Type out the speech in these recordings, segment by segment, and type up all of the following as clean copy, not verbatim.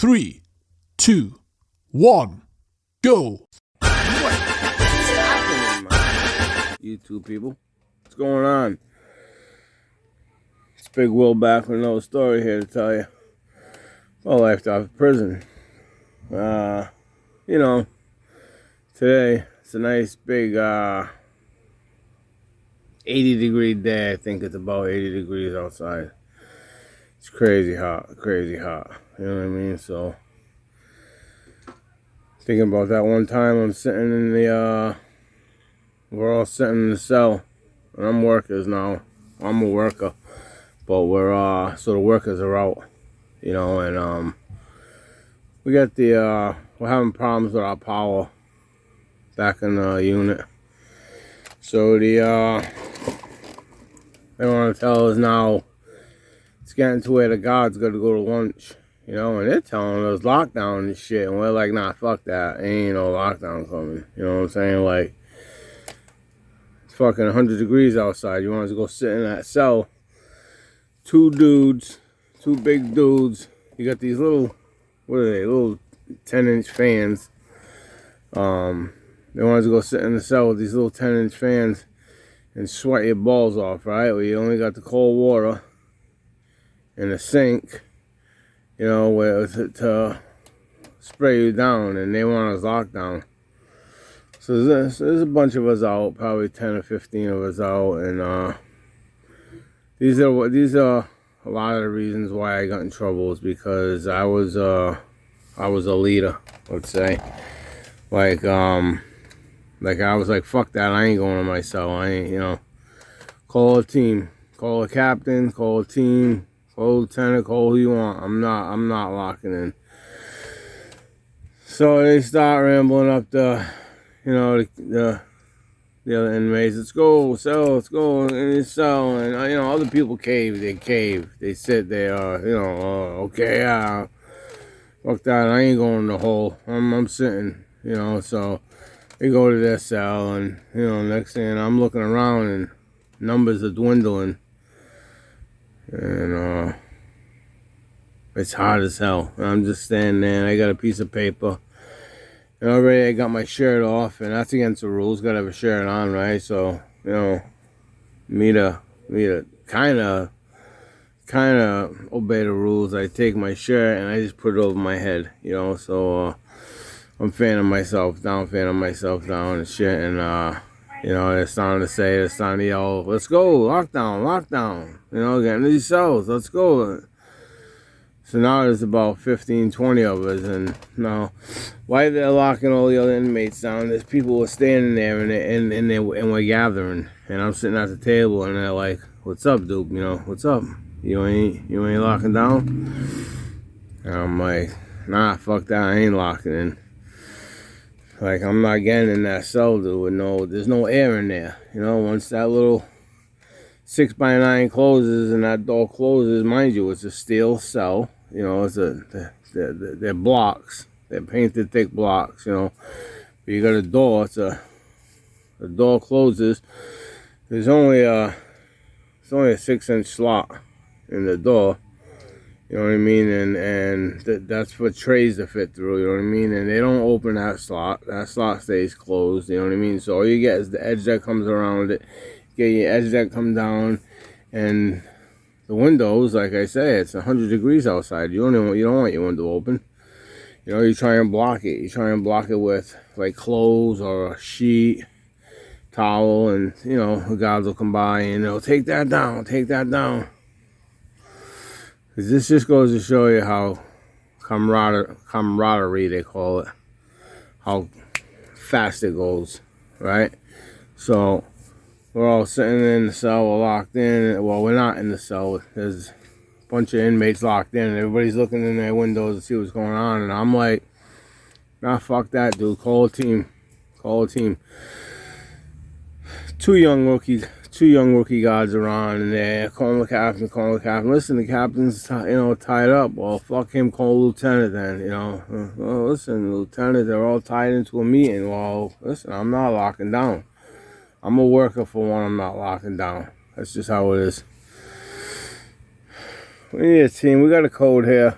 3, 2, 1, go. What's happening, man? YouTube people? What's going on? It's Big Will back with another story here to tell you. My life out of prison. You know, today it's a nice big 80-degree day. I think it's about 80 degrees outside. It's crazy hot, crazy hot. You know what I mean? So, thinking about that one time I'm sitting in the, we're all sitting in the cell. And I'm workers now. I'm a worker. But we're, so the workers are out. You know, and, we got the, we're having problems with our power back in the unit. So they want to tell us now it's getting to where the guards got to go to lunch, you know, and they're telling us lockdown and shit, and we're like, nah, fuck that, ain't no lockdown coming, you know what I'm saying? Like, it's fucking 100 degrees outside. You want us to go sit in that cell? Two dudes, two big dudes. You got these little, what are they, little 10-inch fans. They want us to go sit in the cell with these little 10-inch fans and sweat your balls off, right? Well, you only got the cold water and a sink, you know, where to spray you down, and they want us locked down. So there's a bunch of us out, probably 10 or 15 of us out, and these are a lot of the reasons why I got in trouble is because I was a leader, let's say. Like I was like, fuck that, I ain't going to my cell. I ain't, you know, call a team, call a captain, call a team, call a lieutenant, call who you want. I'm not locking in. So they start rambling up the, you know, the other inmates. Let's go, cell, let's go in the cell. And, you know, other people cave. They sit there, you know, okay, fuck that, I ain't going in the hole. I'm sitting, you know, so they go to their cell, and, you know, next thing I'm looking around, and numbers are dwindling. And, it's hot as hell. And I'm just standing there, and I got a piece of paper. And already I got my shirt off, and that's against the rules. Gotta have a shirt on, right? So, you know, me to kind of obey the rules. I take my shirt and I just put it over my head, you know. So I'm fanning myself down and shit. And you know, they're starting to yell, "Let's go, lockdown!" You know, get into these cells, let's go. So now there's about 15, 20 of us, and now while they're locking all the other inmates down, there's people who are standing there, and we're gathering, and I'm sitting at the table, and they're like, "What's up, dude? You know, what's up? You ain't locking down?" And I'm like, "Nah, fuck that, I ain't locking in. Like, I'm not getting in that cell, dude. There's no air in there. You know, once that little 6x9 closes and that door closes, mind you, it's a steel cell. You know, they're blocks. They're painted thick blocks, you know. But you got a door. The door closes. There's only a 6-inch slot in the door. You know what I mean? And that's for trays to fit through, you know what I mean? And they don't open that slot. That slot stays closed, you know what I mean? So all you get is the edge that comes around it. You get your edge that come down, and the windows, like I say, it's 100 degrees outside. You don't want your window open. You know, you try and block it. You try and block it with like clothes or a sheet, towel, and, you know, the guards will come by and they'll take that down. Because this just goes to show you how camaraderie, they call it, how fast it goes, right? So we're all sitting in the cell, we're locked in. Well, we're not in the cell. There's a bunch of inmates locked in, and everybody's looking in their windows to see what's going on. And I'm like, nah, fuck that, dude. Call a team. Two young rookie guards are on, and they're calling the captain. Listen, the captain's tied up. Well, fuck him, call a lieutenant then, you know. Well, listen, lieutenant, they're all tied into a meeting. Well, listen, I'm not locking down. I'm a worker for one, I'm not locking down. That's just how it is. We need a team, we got a code here.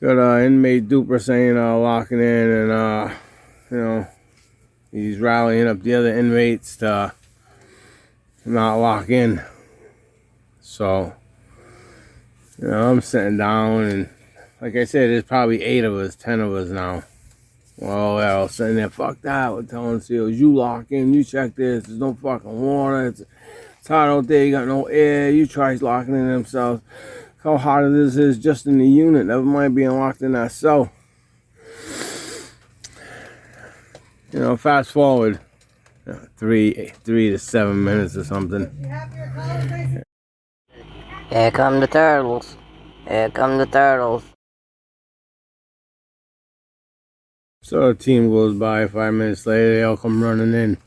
got inmate Duper saying locking in, and you know, he's rallying up the other inmates to not lock in. So, you know, I'm sitting down, and like I said, there's probably 8 of us, 10 of us now. Well, they're all sitting there, fuck that, we're telling SEALs, you lock in, you check this, there's no fucking water, it's hot out there, you got no air, you try locking in themselves. How hot this is just in the unit, never mind being locked in that cell. You know, fast forward 3 to 7 minutes or something. Here come the turtles. Here come the turtles. So the team goes by, 5 minutes later, they all come running in.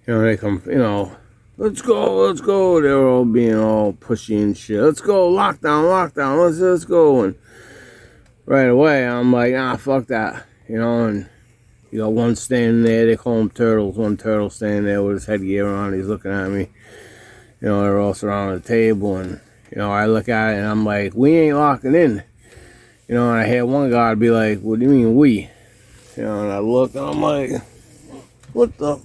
You know, they come, you know, let's go, let's go. They were all being all pushy and shit. Let's go, lockdown, lockdown, let's go. And right away, I'm like, fuck that. You know, and you got one standing there, they call him Turtles. One turtle standing there with his headgear on, he's looking at me. You know, they're all surrounding the table, and, you know, I look at it and I'm like, we ain't locking in. You know, and I hear one guy be like, what do you mean we? You know, and I look and I'm like, what the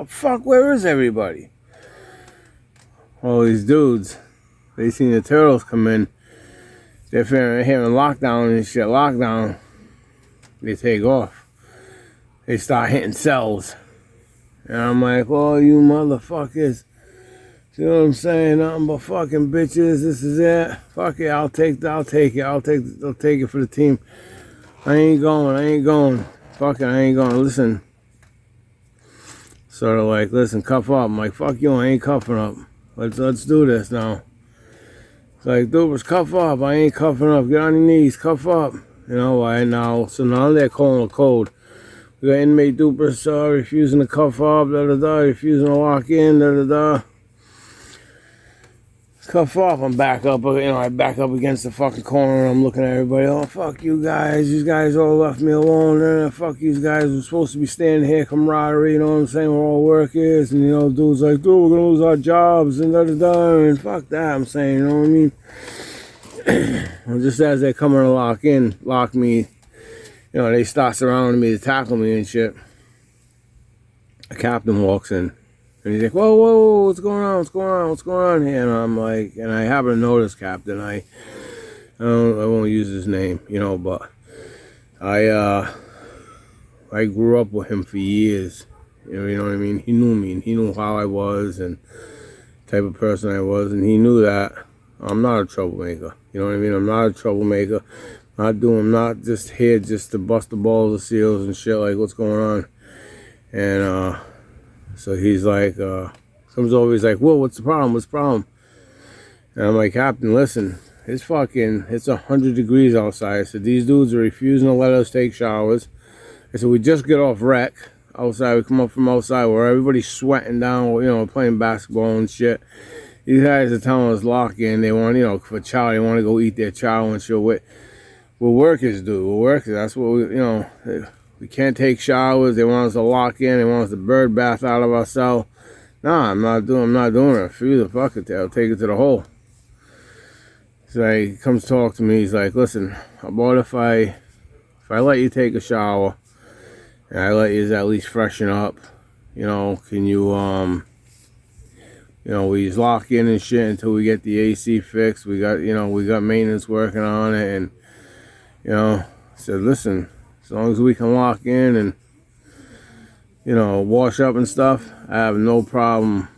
fuck, where is everybody? All these dudes, they seen the turtles come in, they're hearing lockdown and shit, lockdown, they take off. They start hitting cells. And I'm like, oh, you motherfuckers. You know what I'm saying? Nothing but fucking bitches. This is it. Fuck it. I'll take it for the team. I ain't going. Fuck it. I ain't going. Listen. Sort of like, listen, cuff up. I'm like, fuck you. I ain't cuffing up. Let's do this now. It's like, dude, cuff up. I ain't cuffing up. Get on your knees. Cuff up. You know why now? So now they're calling a code. We got inmate Dupers refusing to cuff up, refusing to lock in, Cuff off, I'm back up, you know, I back up against the fucking corner and I'm looking at everybody, oh, fuck you guys, these guys all left me alone, fuck you guys, we're supposed to be standing here, camaraderie, you know what I'm saying, we're all workers, and, you know, dude's like, dude, we're gonna lose our jobs, and and fuck that, I'm saying, you know what I mean? Well, just as they're coming to lock me, you know, they start surrounding me to tackle me and shit. A captain walks in. And he's like, whoa, what's going on here? And I'm like, and I happen to notice, Captain, I won't use his name, you know, but I grew up with him for years. You know what I mean? He knew me, and he knew how I was, and the type of person I was, and he knew that I'm not a troublemaker. You know what I mean? I'm not a troublemaker. I'm not just here just to bust the balls of SEALs and shit, like, what's going on? And, so he's like, comes over, he's like, whoa, what's the problem? And I'm like, Captain, listen, it's 100 degrees outside. I said, these dudes are refusing to let us take showers. I said, we just get off rec outside. We come up from outside where everybody's sweating down, you know, playing basketball and shit. These guys are telling us lock in. They want, you know, for chow, they want to go eat their chow and shit. We're workers, dude. We're workers. That's what we, you know, we can't take showers. They want us to lock in. They want us to bird bath out of our cell. Nah, I'm not doing it. Free the fuck it. I'll take it to the hole. So he comes talk to me. He's like, listen, how about if I let you take a shower and I let you at least freshen up, you know, can you, you know, we just lock in and shit until we get the AC fixed. We got maintenance working on it, and, you know, I said, listen, as long as we can lock in and, you know, wash up and stuff, I have no problem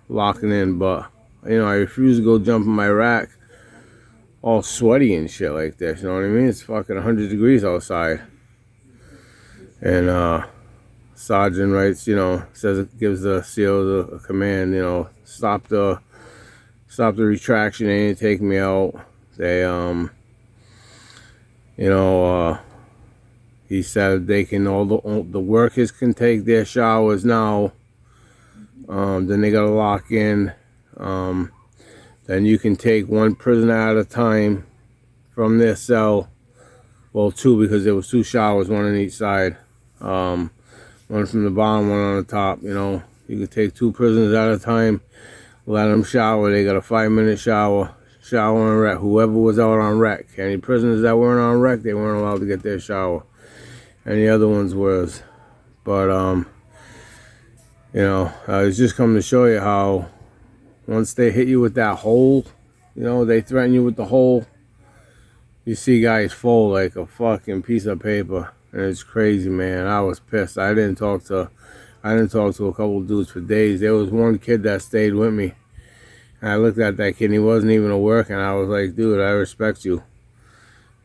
locking in. But, you know, I refuse to go jump in my rack all sweaty and shit like this. You know what I mean? It's fucking 100 degrees outside. And Sergeant writes, you know, gives the SEALs a command, you know, stop the retraction. They didn't take me out. They you know, he said they can, all the workers can take their showers now. Then they gotta lock in. Then you can take one prisoner at a time from their cell. Well, 2, because there was 2 showers, 1 on each side. 1 from the bottom, 1 on the top. You know, you could take 2 prisoners at a time, let them shower. They got a 5-minute shower. shower on rec. Whoever was out on rec. Any prisoners that weren't on rec, they weren't allowed to get their shower. Any other ones was. But you know, I was just coming to show you how once they hit you with that hole, you know, they threaten you with the hole. You see guys fold like a fucking piece of paper, and it's crazy, man. I was pissed. I didn't talk to a couple of dudes for days. There was one kid that stayed with me, and I looked at that kid, and he wasn't even at work, and I was like, dude, I respect you.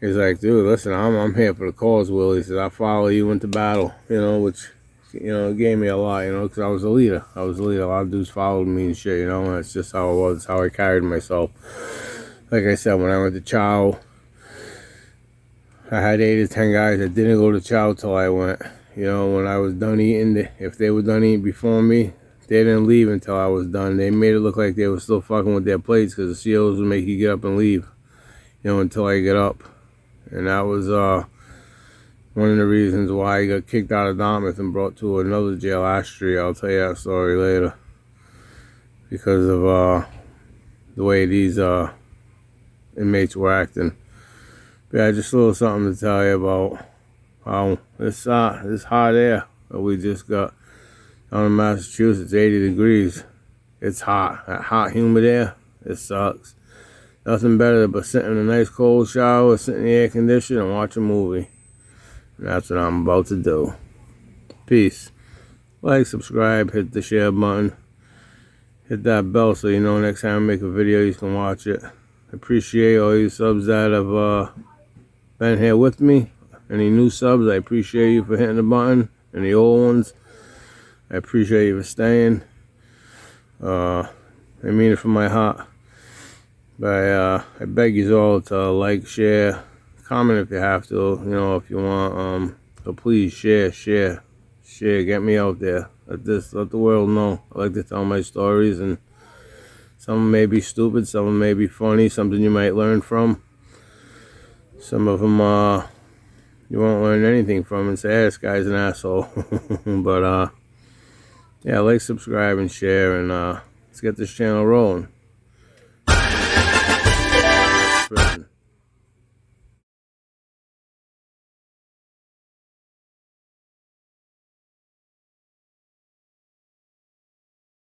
He's like, dude, listen, I'm here for the cause, Will. He said, I'll follow you into battle, you know, which, you know, it gave me a lot, you know, because I was a leader. A lot of dudes followed me and shit, you know, and that's just how it was, how I carried myself. Like I said, when I went to Chow, I had 8 or 10 guys that didn't go to Chow till I went. You know, when I was done eating, if they were done eating before me, they didn't leave until I was done. They made it look like they were still fucking with their plates because the COs would make you get up and leave, you know, until I get up. And that was one of the reasons why I got kicked out of Dartmouth and brought to another jail, Astrid. I'll tell you that story later. Because of the way these inmates were acting. Yeah, just a little something to tell you about how this hot air that we just got down in Massachusetts, 80 degrees. It's hot. That hot, humid air, it sucks. Nothing better but sitting in a nice cold shower, sit in the air conditioner and watch a movie. And that's what I'm about to do. Peace. Like, subscribe, hit the share button. Hit that bell so you know next time I make a video you can watch it. I appreciate all you subs that have been here with me. Any new subs, I appreciate you for hitting the button. And the old ones, I appreciate you for staying. I mean it from my heart. But I beg you all to like, share, comment if you have to, you know, if you want. So please share, get me out there. Let the world know. I like to tell my stories, and some may be stupid, some may be funny, something you might learn from. Some of them you won't learn anything from and say, hey, this guy's an asshole. But yeah, like, subscribe, and share, and let's get this channel rolling.